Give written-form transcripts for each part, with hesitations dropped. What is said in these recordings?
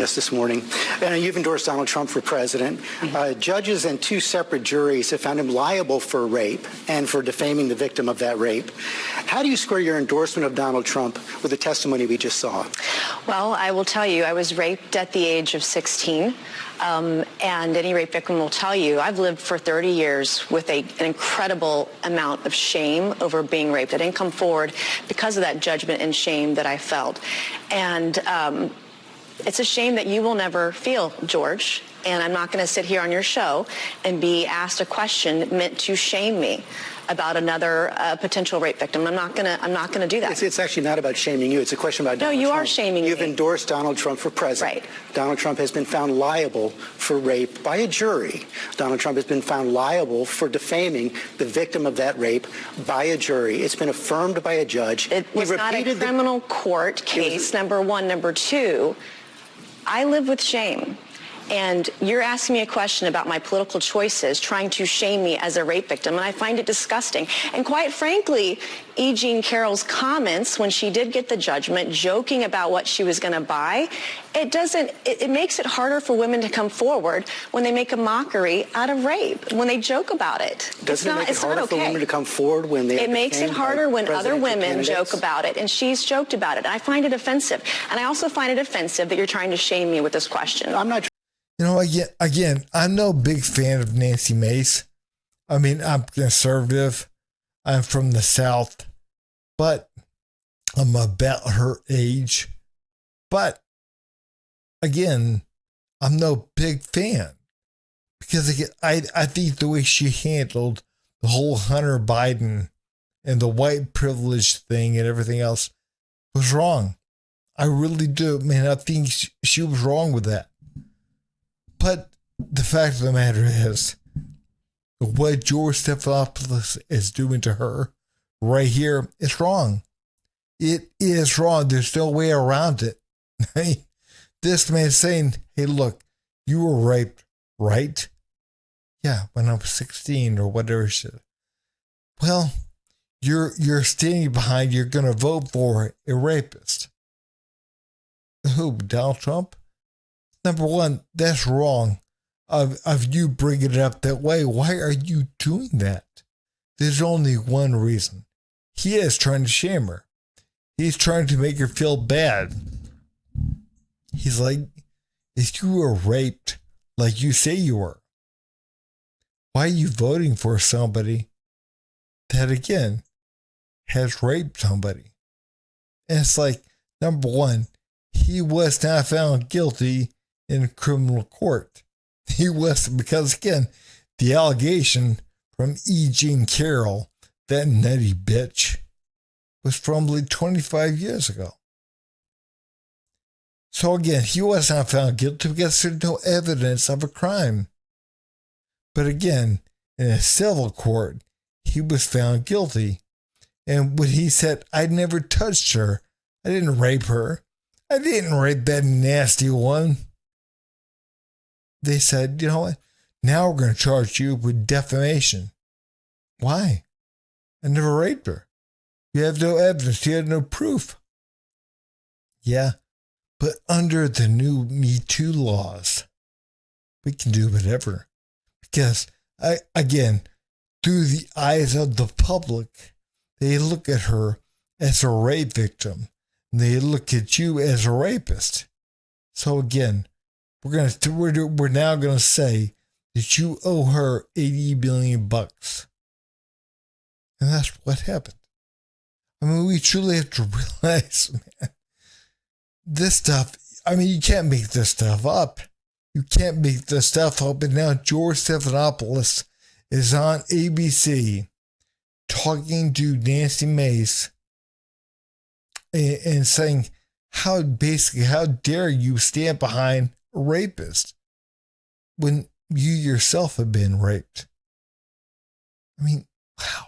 us this morning. And you've endorsed Donald Trump for president. Judges and two separate juries have found him liable for rape and for defaming the victim of that rape. How do you square your endorsement of Donald Trump with the testimony we just saw? Well, I will tell you, I was raped at the age of 16. And any rape victim will tell you, I've lived for 30 years with an incredible amount of shame over being raped. I didn't come forward because of that judgment and shame that I felt. And it's a shame that you will never feel, George. And I'm not going to sit here on your show and be asked a question meant to shame me about another potential rape victim. I'm not gonna do that. It's actually not about shaming you. It's a question about Donald Trump. No, you are shaming me. You've endorsed Donald Trump for president. Right. Donald Trump has been found liable for rape by a jury. Donald Trump has been found liable for defaming the victim of that rape by a jury. It's been affirmed by a judge. It was not a criminal court case, number one. Number two, I live with shame. And you're asking me a question about my political choices, trying to shame me as a rape victim, and I find it disgusting. And quite frankly, E. Jean Carroll's comments when she did get the judgment, joking about what she was going to buy, it makes it harder for women to come forward when they make a mockery out of rape, when they joke about it. Doesn't it make it harder for women to come forward when they... It makes it harder when other women joke about it, and she's joked about it. And I find it offensive. And I also find it offensive that you're trying to shame me with this question. I'm not... You know, again, I'm no big fan of Nancy Mace. I mean, I'm conservative. I'm from the South, but I'm about her age. But again, I'm no big fan because again, I think the way she handled the whole Hunter Biden and the white privilege thing and everything else was wrong. I really do. Man, I think she was wrong with that. But the fact of the matter is, what George Stephanopoulos is doing to her right here is wrong. It is wrong. There's no way around it. This man saying, hey, look, you were raped, right? Yeah, when I was 16 or whatever shit. Well, you're standing behind, you're going to vote for a rapist. Who, Donald Trump? Number one, that's wrong of you bringing it up that way. Why are you doing that? There's only one reason. He is trying to shame her. He's trying to make her feel bad. He's like, if you were raped like you say you were, why are you voting for somebody that, again, has raped somebody? And it's like, number one, he was not found guilty in criminal court. He was, because again, the allegation from E. Jean Carroll, that nutty bitch, was from like 25 years ago. So again, he was not found guilty because there's no evidence of a crime. But again, in a civil court, he was found guilty. And when he said, I never touched her, I didn't rape her, I didn't rape that nasty one, they said, you know what? Now we're going to charge you with defamation. Why? I never raped her. You have no evidence. You have no proof. Yeah, but under the new Me Too laws, we can do whatever. Because, again, through the eyes of the public, they look at her as a rape victim. And they look at you as a rapist. So again, we're now gonna say that you owe her $80 billion, and that's what happened. I mean, we truly have to realize, man, this stuff. I mean, you can't make this stuff up. You can't make this stuff up. And now George Stephanopoulos is on ABC talking to Nancy Mace and saying, how dare you stand behind a rapist when you yourself have been raped? I mean, wow.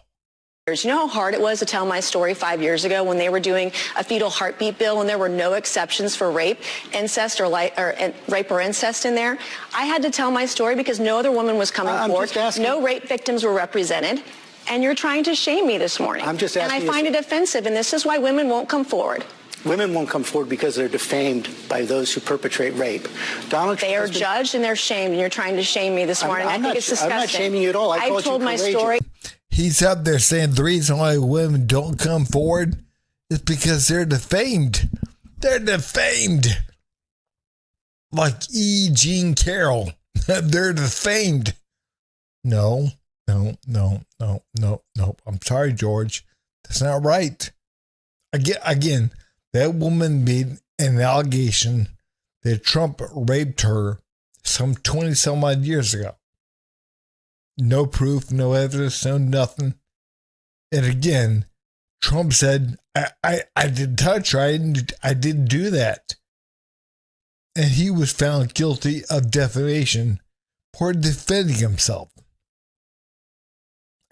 You know how hard it was to tell my story 5 years ago when they were doing a fetal heartbeat bill and there were no exceptions for rape, incest, or rape or incest in there? I had to tell my story because no other woman was coming forward. No rape victims were represented. And you're trying to shame me this morning. I'm just asking. And I find it offensive, and this is why women won't come forward. Women won't come forward because they're defamed by those who perpetrate rape. Donald Trump They are has been- judged and they're shamed, and you're trying to shame me this morning. I think it's disgusting. I'm not shaming you at all. I I've called you told my courageous. story. He's up there saying the reason why women don't come forward is because they're defamed. They're defamed. Like E. Jean Carroll. They're defamed. No. I'm sorry, George. That's not right. Again, that woman made an allegation that Trump raped her some 20 some odd years ago. No proof, no evidence, no nothing. And again, Trump said, I didn't touch her. I didn't do that. And he was found guilty of defamation for defending himself.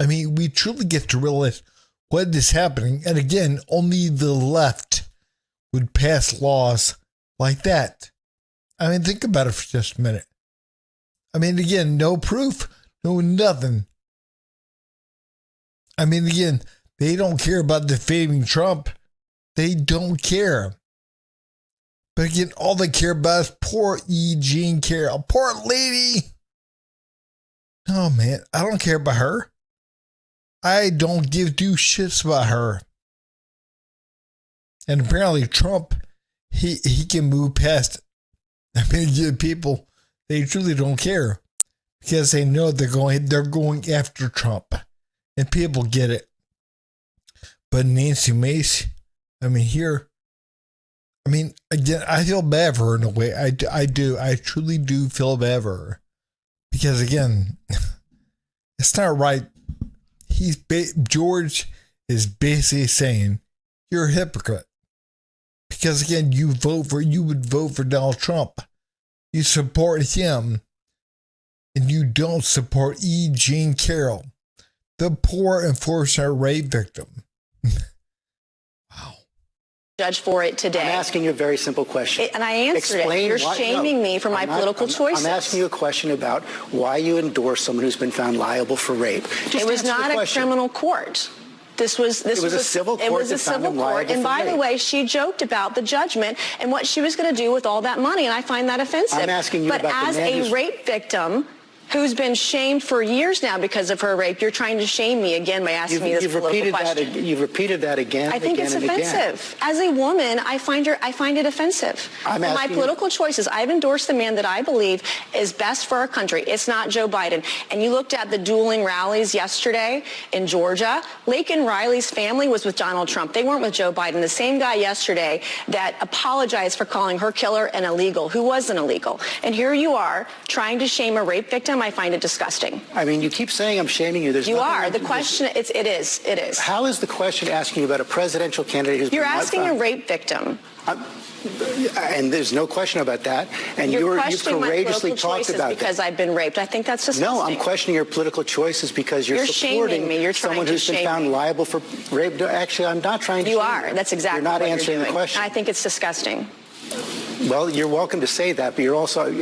I mean, we truly get to realize what is happening. And again, only the left would pass laws like that. I mean, think about it for just a minute. I mean, again, no proof, no nothing. I mean, again, they don't care about defaming Trump. They don't care. But again, all they care about is poor E. Jean Carroll. Poor lady. Oh, man, I don't care about her. I don't give two shits about her. And apparently Trump, he can move past. I mean, people, they truly don't care because they know they're going after Trump, and people get it. But Nancy Mace, I mean, again, I feel bad for her in a way. I do. I truly do feel bad for her because again, it's not right. George is basically saying you're a hypocrite because again, you would vote for Donald Trump. You support him and you don't support E. Jean Carroll, the poor unfortunate rape victim. Wow. Judge for it today. I'm asking you a very simple question. And I answered Explain it. You're why- shaming no, me for my I'm not- political choices. I'm asking you a question about why you endorse someone who's been found liable for rape. Just It was answer the not a question. criminal court. This was was a civil court It was a that found civil him court. liable And for by the rape. way, she joked about the judgment and what she was going to do with all that money, and I find that offensive. I'm asking you but about the as man a who's- rape victim who's been shamed for years now because of her rape, you're trying to shame me again by asking me this political question. You've repeated that again. I think again, it's and again. offensive. As a woman, I find it offensive. I'm For my asking you- political choices, I've endorsed the man that I believe is best for our country. It's not Joe Biden. And you looked at the dueling rallies yesterday in Georgia. Laken Riley's family was with Donald Trump. They weren't with Joe Biden. The same guy yesterday that apologized for calling her killer an illegal, who wasn't illegal. And here you are trying to shame a rape victim. I find it disgusting. I mean, you keep saying I'm shaming you. There's You nothing are. I'm- The question, it is. How is the question asking you about a presidential candidate who's You're been asking a found- rape victim. And there's no question about that. And You're you've questioning my courageously political talked choices about that. because I've been raped. I think that's disgusting. No, I'm questioning your political choices because you're shaming supporting me. You're trying someone to who's been shame found me. liable for rape. Actually, I'm not trying to You shame are. That's exactly You're not what answering you're the doing. question. And I think it's disgusting. Well, you're welcome to say that, but you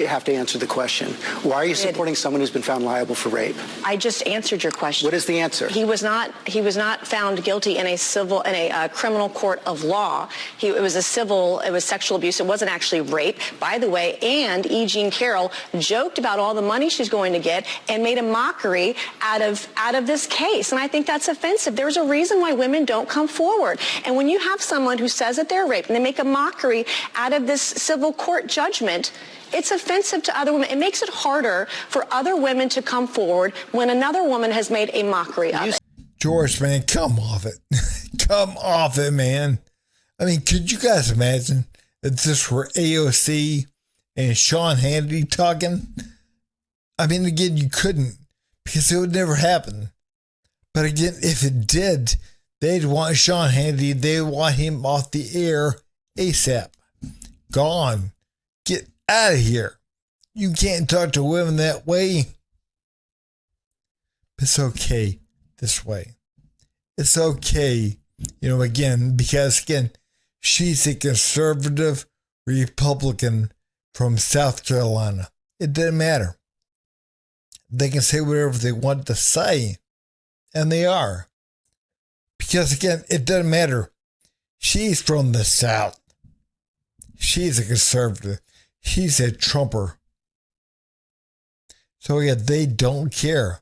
have to answer the question. Why are you supporting someone who's been found liable for rape? I just answered your question. What is the answer? He was not found guilty in a criminal court of law. It was sexual abuse. It wasn't actually rape, by the way. And E. Jean Carroll joked about all the money she's going to get and made a mockery out of this case. And I think that's offensive. There's a reason why women don't come forward. And when you have someone who says that they're raped and they make a mockery out of this civil court judgment, it's offensive to other women. It makes it harder for other women to come forward when another woman has made a mockery of it. George, man, come off it. Come off it, man. I mean, could you guys imagine if this were AOC and Sean Hannity talking? I mean, again, you couldn't because it would never happen. But again, if it did, they'd want Sean Hannity, they want him off the air ASAP. Gone. Get out of here. You can't talk to women that way. It's okay this way. It's okay, again, because again, she's a conservative Republican from South Carolina. It doesn't matter. They can say whatever they want to say, and they are. Because again, it doesn't matter. She's from the South. She's a conservative. She's a Trumper. So yeah, they don't care.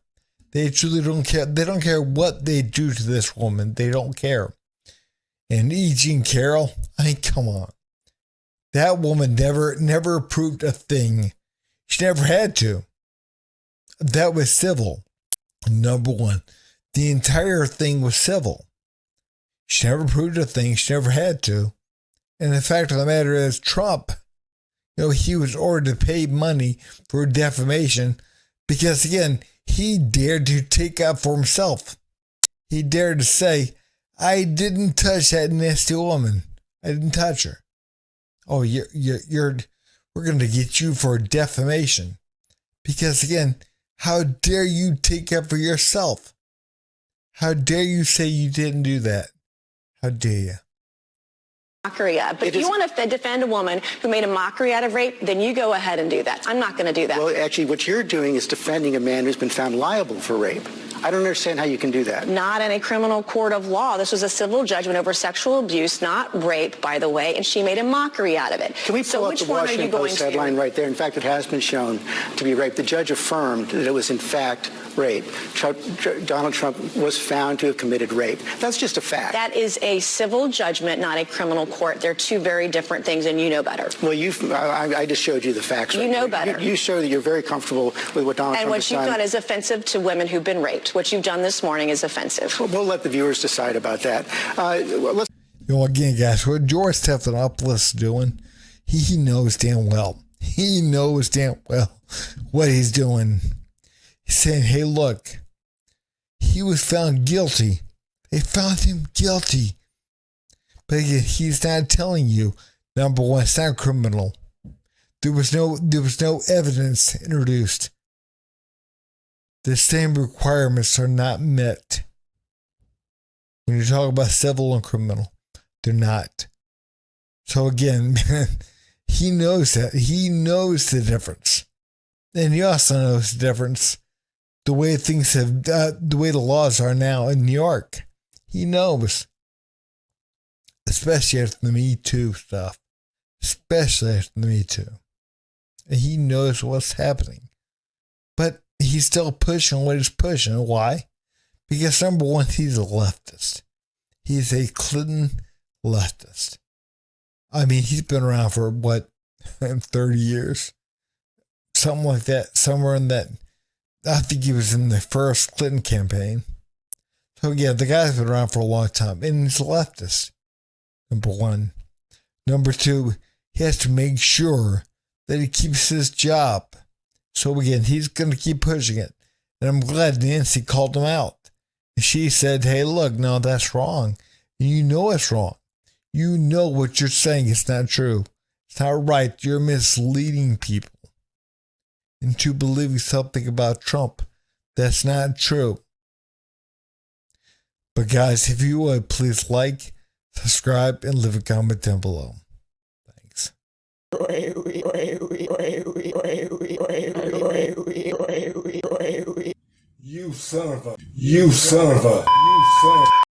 They truly don't care. They don't care what they do to this woman. They don't care. And E. Jean Carroll, I mean, come on. That woman never approved a thing. She never had to. That was civil. Number one. The entire thing was civil. She never approved a thing. She never had to. And the fact of the matter is, Trump, he was ordered to pay money for defamation because, again, he dared to take up for himself. He dared to say, I didn't touch that nasty woman. I didn't touch her. Oh, we're going to get you for defamation. Because, again, how dare you take up for yourself? How dare you say you didn't do that? How dare you? Mockery of. But if you want to defend a woman who made a mockery out of rape, then you go ahead and do that. I'm not going to do that. Well, actually, what you're doing is defending a man who's been found liable for rape. I don't understand how you can do that. Not in a criminal court of law. This was a civil judgment over sexual abuse, not rape, by the way, and she made a mockery out of it. Can we pull up the Washington Post headline right there? In fact, it has been shown to be rape. The judge affirmed that it was, in fact, rape. Donald Trump was found to have committed rape. That's just a fact. That is a civil judgment, not a criminal court. They're two very different things, and you know better. Well, I just showed you the facts. You know better. You show that you're very comfortable with what Donald Trump has done. And what you've done is offensive to women who've been raped. What you've done this morning is offensive. We'll let the viewers decide about that. Again, guys, what George Stephanopoulos is doing, he knows damn well. He knows damn well what he's doing. He's saying, hey, look, he was found guilty. They found him guilty. But again, he's not telling you, number one, it's not criminal. There was no evidence introduced. The same requirements are not met. When you talk about civil and criminal, they're not. So again, man, he knows that. He knows the difference. And he also knows the difference. The way things the way the laws are now in New York. He knows. Especially after the Me Too stuff. Especially after the Me Too. And he knows what's happening. But he's still pushing what he's pushing. Why? Because number one, he's a leftist. He's a Clinton leftist. I mean, he's been around for 30 years? Something like that. Somewhere in that. I think he was in the first Clinton campaign. So yeah, the guy's been around for a long time. And he's a leftist. Number one. Number two, he has to make sure that he keeps his job. So again, he's going to keep pushing it. And I'm glad Nancy called him out. She said, hey, look, no, that's wrong. And you know it's wrong. You know what you're saying is not true. It's not right. You're misleading people into believing something about Trump that's not true. But guys, if you would, please like, subscribe, and leave a comment down below. Thanks. You son of a.